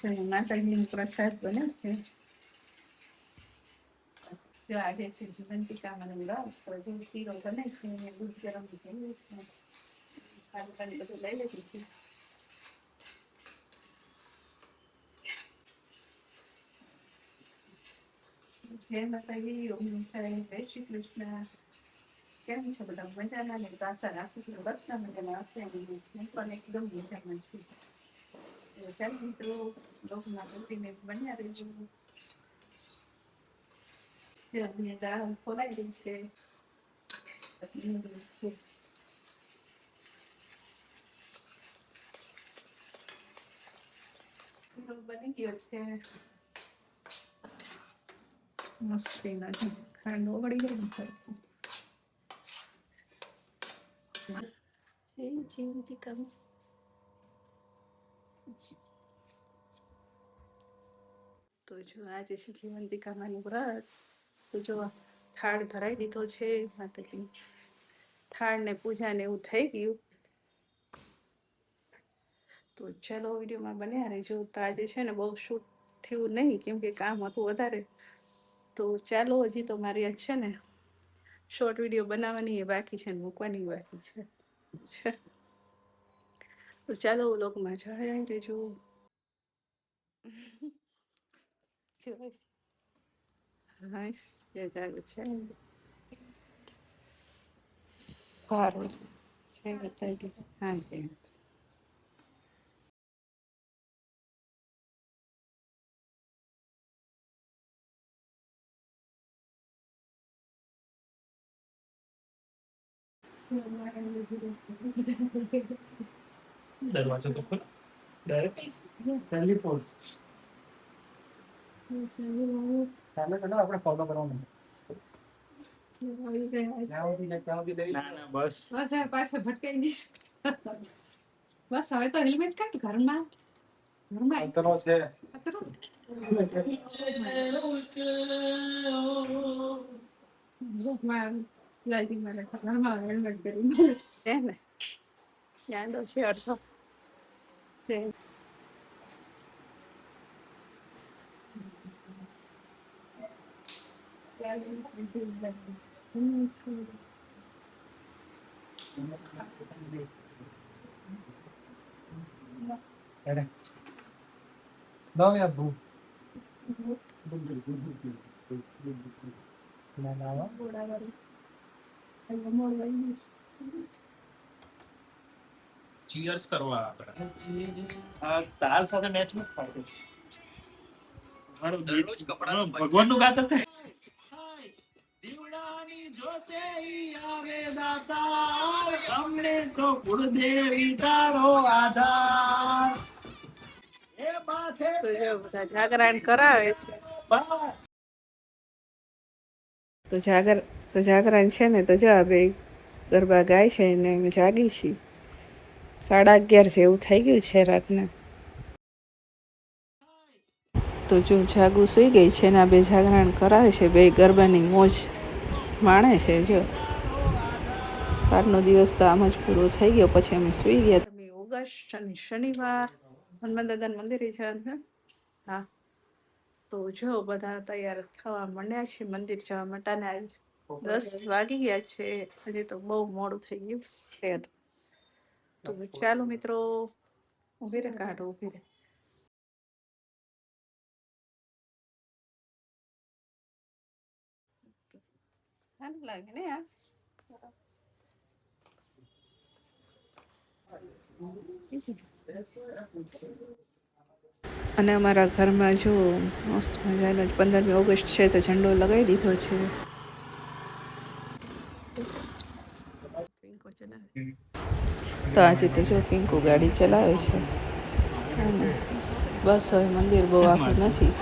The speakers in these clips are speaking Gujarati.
માતાજીનો પ્રસાદ બને છે. જો આજે છે જીવંતિકામાં શીરો બને છે, દૂધ ગરમ થઈ છે, ખાલી પાણી બધું લઈ લીધું છે. જય માતાજી, ઓમ નમઃ શિવાય, જય શ્રી કૃષ્ણ. કેમ છો બધા? મજામાં ને? આશા રાખું છું બધા મજામાં હશે. હું પણ એકદમ મજામાં છું. ચાલો મિત્રો, લોકમાં કન્ટિન્યુઅસ બન્યા રહેજો. દાળ ખોલાઈ ગઈ છે. બની ગયો છે મસ્તી નથી. ખાંડ ઓગળી ગઈ ને જીવંતિકા તો જો આજે છે જીવંતિકામાનું વ્રત. તો જો થાળ ધરાઈ દીધો છે માતાજી. થાળ ને પૂજા ને એવું થઈ ગયું. તો ચાલો વિડીયોમાં બન્યા રહેજો. તો આજે છે ને બહુ શૂટ થયું નહીં, કેમ કે કામ હતું વધારે. તો ચાલો, હજી તો મારી આજ છે ને શોર્ટ વિડીયો બનાવવાની એ બાકી છે ને મૂકવાની બાકી છે. તો ચાલો વ્લોગમાં જોડાઈ રહેજો. હાઈસ એ જાગું છે સારું છે બતાવી. હા જી दरवाजा तो खुला डायरेक्ट टेलीफोन ચાલે ચાલો આપણે ફોલો કરવાનું. ના ના બસ બસ પાછળ ભટકાઈ જઈશ. બસ હવે તો હેલ્મેટ કાઢ. ઘરમાં અંતરો છે. ઘરમાં હેલ્મેટ પહેરી છે ને યાદો છે અડધો. અરે દો યાર ભૂ ના ના ચીયર્સ કરવા આપણે આ તાલ સાથે મેચ ન થાય. દરરોજ કપડા ભગવાનનું ગાત હતા. દીવડાની જોતે આવે દાતાર, અમને તો કુળદેવી તારો આધાર. એ માથે બધા જાગરણ કરાવે છે. તો જાગરણ છે ને. તો જો આ બે ગરબા ગાય છે ને અમે જાગી છીએ. 11:30 જેવું થઈ ગયું છે રાતના. તો જો જાગુ સુઈ ગઈ છે ને આ બે જાગરણ કરાવે છે. બે ગરબાની મોજ માણે છે. જો કાલનો દિવસ તો આમ જ પૂરો થઈ ગયો. પછી અમે સુઈ ગયા. ઓગસ્ટ અને શનિવાર હનુમાન દાદાના મંદિરે જવાનું. હા, તો જો બધા તૈયાર થવા માંડ્યા છે મંદિર જવા માટેને. 10 વાગી ગયા છે. હજી તો બહુ મોડું થઈ ગયું. તો ચાલો મિત્રો, ઉભી રે કાઢો, ઉભી રે. સારું લાગે ને આ. અને અમારા ઘરમાં જો મસ્ત મજાનો 15મી ઓગસ્ટ છે તો ઝંડો લગાવી દીધો છે. તો આજે તો જો પિંકુ ગાડી ચલાવે છે. બસ હવે મંદિર બહુ આખું નથી.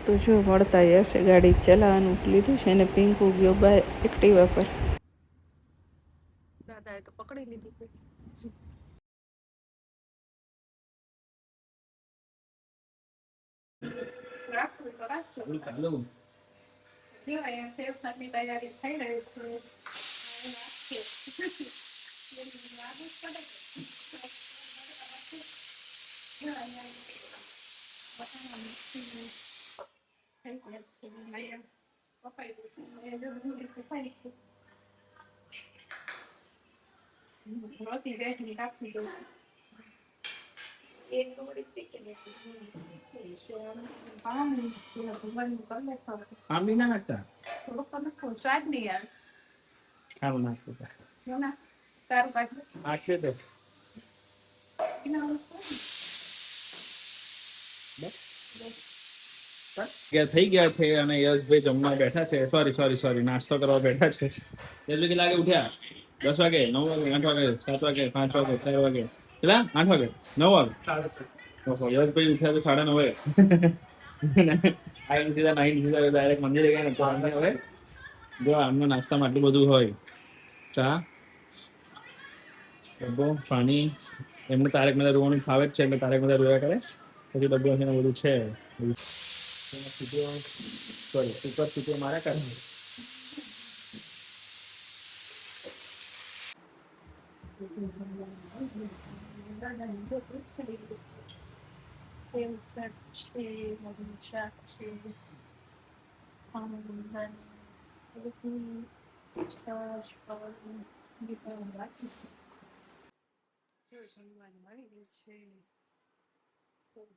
તો જો મળતા હશે, ગાડી ચલાવવાનું લીધું છે ને પિંકુ ગયો બાય એક્ટિવા પર. દાદાએ તો પકડી લીધી. રાખવું તો રાખજો. જો અહીંયા સેવ સાની તૈયારી થઈ રહી છે. રોટી રેડી રાખી દઉં. એક દોડી આંબી ના નાખતા સ્વાદ નહીં આવે. ખાવું નાખતા તારું પાછું નાખ્યો તો થઈ ગયા છે અને યશભાઈ જમવા બેઠા છે. સોરી નાસ્તો કરવા બેઠા છે. યશભાઈ કેટલા વાગે ઉઠ્યા? 10 વાગે, 9 વાગે, 8 વાગે, 7 વાગે, 5 વાગે, 4 વાગે, કેટલા? 8 વાગે, 9 વાગે, 9:30. યશભાઈ ઉઠ્યા તો 9:30. આઈને સીધા ડાયરેક્ટ મંદિરે ગયા ને તો અમને હવે જો આમના નાસ્તામાં આટલું બધું હોય, ચા, ડબ્બો, પાણી. એમને તારક મહેતા રોવાનું ફાવે જ છે એટલે તારક મહેતા રોયા કરે. પછી ડબ્બો છે ને બધું છે. સુપર સીટીઓ મારા કરે.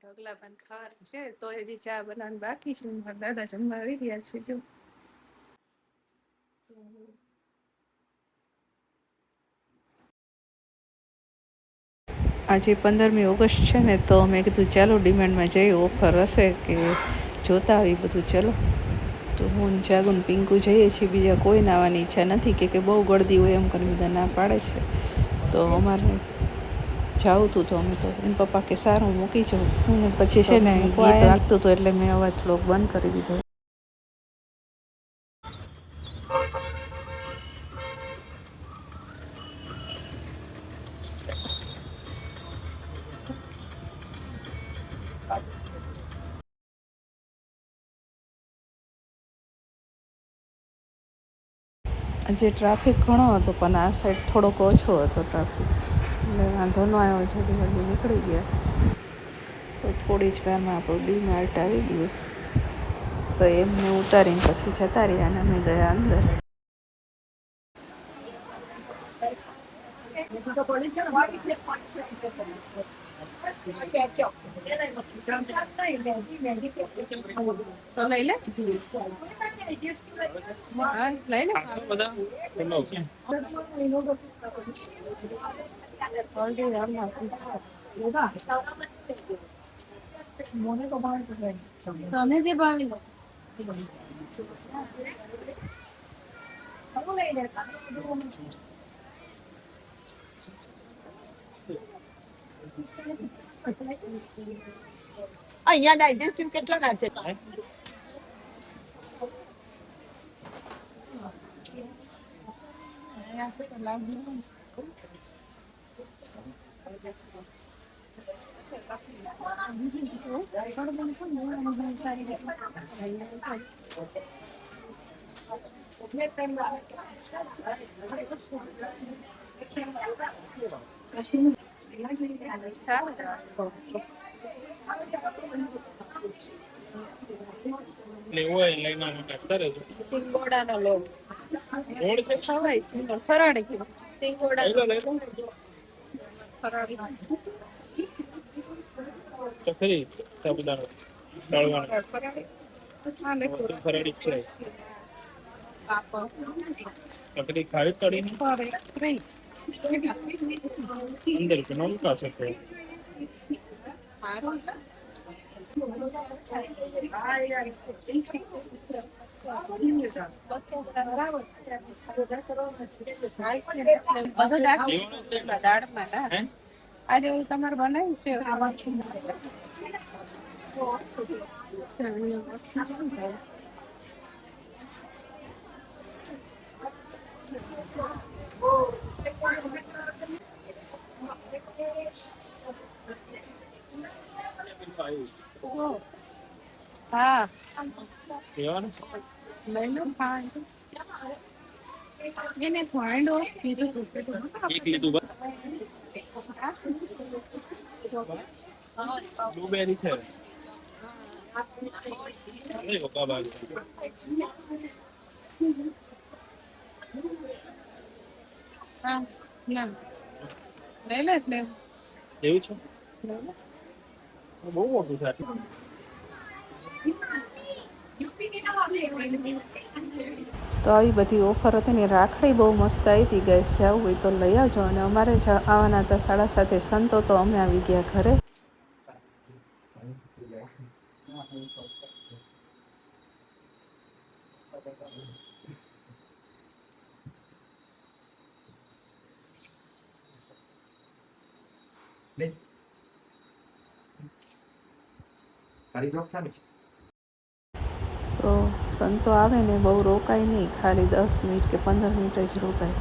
ઢગલા પણ ખાવાનું છે તો હજી ચા બનાવવાનું બાકી છે. મારા દાદા જમવા આવી ગયા છે. જો આજે 15મી ઓગસ્ટ છે ને તો મેં કીધું ચાલો ડિમાન્ડમાં જઈએ, ઓફર હશે કે જોતા આવી બધું. ચલો તો હું જાગુન પિંકુ જઈએ છીએ. બીજા કોઈ આવવાની ઈચ્છા નથી કે બહુ ગળદી હોય એમ કરીને બધા ના પાડે છે. તો અમારે જાવું હતું તો અમે તો એમ પપ્પા કે સારું મૂકી જાઉં. અને પછી છે ને ગીત વાગતું હતું એટલે મેં અવાજ થોડોક બંધ કરી દીધો. આજે ટ્રાફિક ઘણો હતો પણ આ સાઈડ થોડોક ઓછો હતો ટ્રાફિક એટલે વાંધો ન આવ્યો. જલ્દી જલ્દી નીકળી ગયા. તો થોડી જ વારમાં આપણું ડી-માર્ટ આવી ગયું. તો એમને ઉતારીને પછી જતા રહ્યા અને અમે ગયા અંદર. તો લઈ લે. હા લઈ લે. બધા તમે જે ભાવી અહીંયા ડાયજેસ્ટિવ કેટલા ના છે? લેવું હોય લઈને નાખતા રહેજો. સિંગોડાનો લોટ ખવાય છે ફરાળી સિંગોડા ફરાળી ચકરી સાબુદાણો દળવાનો ફરાળી છે. ચકરી ખાવી તળીને અંદર કે નોમ પાસે છે. બધું દાળમાં ના હે આજે હું તમારે બનાવ્યું છે હા લેવાનું મેનુ ખાંડ એને ખાંડો કીધું એક લીધું બસ બ્લુબેરી છે અરે ઓકા બાજુ હા ના લઈ લે એટલે એવું છે બહુ મોટું છે તો આવી બધી ઓફર હતી ને રાખડી બહુ મસ્ત આવી હતી ગેસ જવું હોય તો લઈ આવજો અને અમારે આવવાના હતા 7:30 સંતો તો અમે આવી ગયા ઘરે તો સંતો આવે ને બહુ રોકાય નહીં ખાલી 10 મિનિટ કે 15 મિનિટ જ રોકાય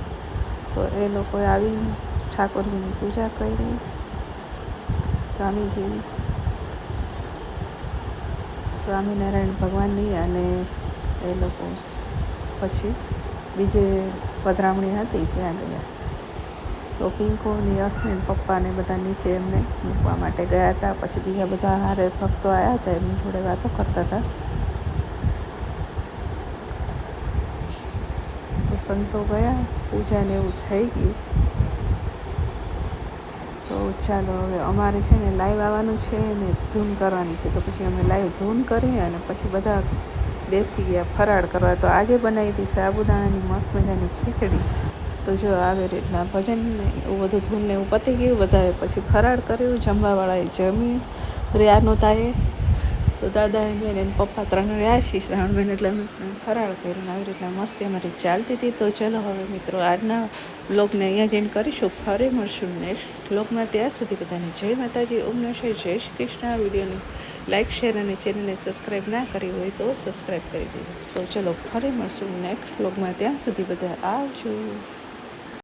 તો એ લોકોએ આવીને ઠાકોરજીની પૂજા કરી સ્વામીજીની સ્વામિનારાયણ ભગવાનની અને એ લોકો પછી બીજે પધરામણી હતી ત્યાં ગયા તો પિંકોની યશને પપ્પાને બધા નીચે એમને મૂકવા માટે ગયા હતા પછી બીજા બધા હારે ભક્તો આવ્યા હતા એમની જોડે વાતો કરતા હતા તો સંતો ગયા પૂજાને એવું થઈ ગયું તો ચાલો હવે અમારે છે ને લાઈવ આવવાનું છે ને ધૂન કરવાની છે તો પછી અમે લાઈવ ધૂન કરી અને પછી બધા બેસી ગયા ફરાળ કરવા તો આજે બનાવી હતી સાબુદાણાની મસ્ત મજાની ખીચડી તો જો આવી રીતના ભજન ને એવું બધું ધૂન ને એવું પતી ગયું બધાએ પછી ફરાળ કર્યું જમવાવાળાએ જમી રહ્યા નહોતા એ તો દાદાએ બેન એને પપ્પા 3 રહ્યા છીએ શ્રાવણ મહિને એટલે અમે ફરાળ કર્યું આવી રીતના મસ્તી અમારી ચાલતી હતી તો ચલો હવે મિત્રો આજના વ્લોગને અહીંયા જઈને કરીશું ફરી મળશું નેક્સ્ટ વ્લોગમાં ત્યાં સુધી બધાને જય માતાજી ઓમ નમઃ શિવાય જય શ્રી કૃષ્ણ વિડીયોને લાઇક શેર અને ચેનલને સબસ્ક્રાઈબ ના કરી હોય તો સબસ્ક્રાઈબ કરી દેજો તો ચલો ફરી મળશું નેક્સ્ટ વ્લોગમાં ત્યાં સુધી બધા આવજો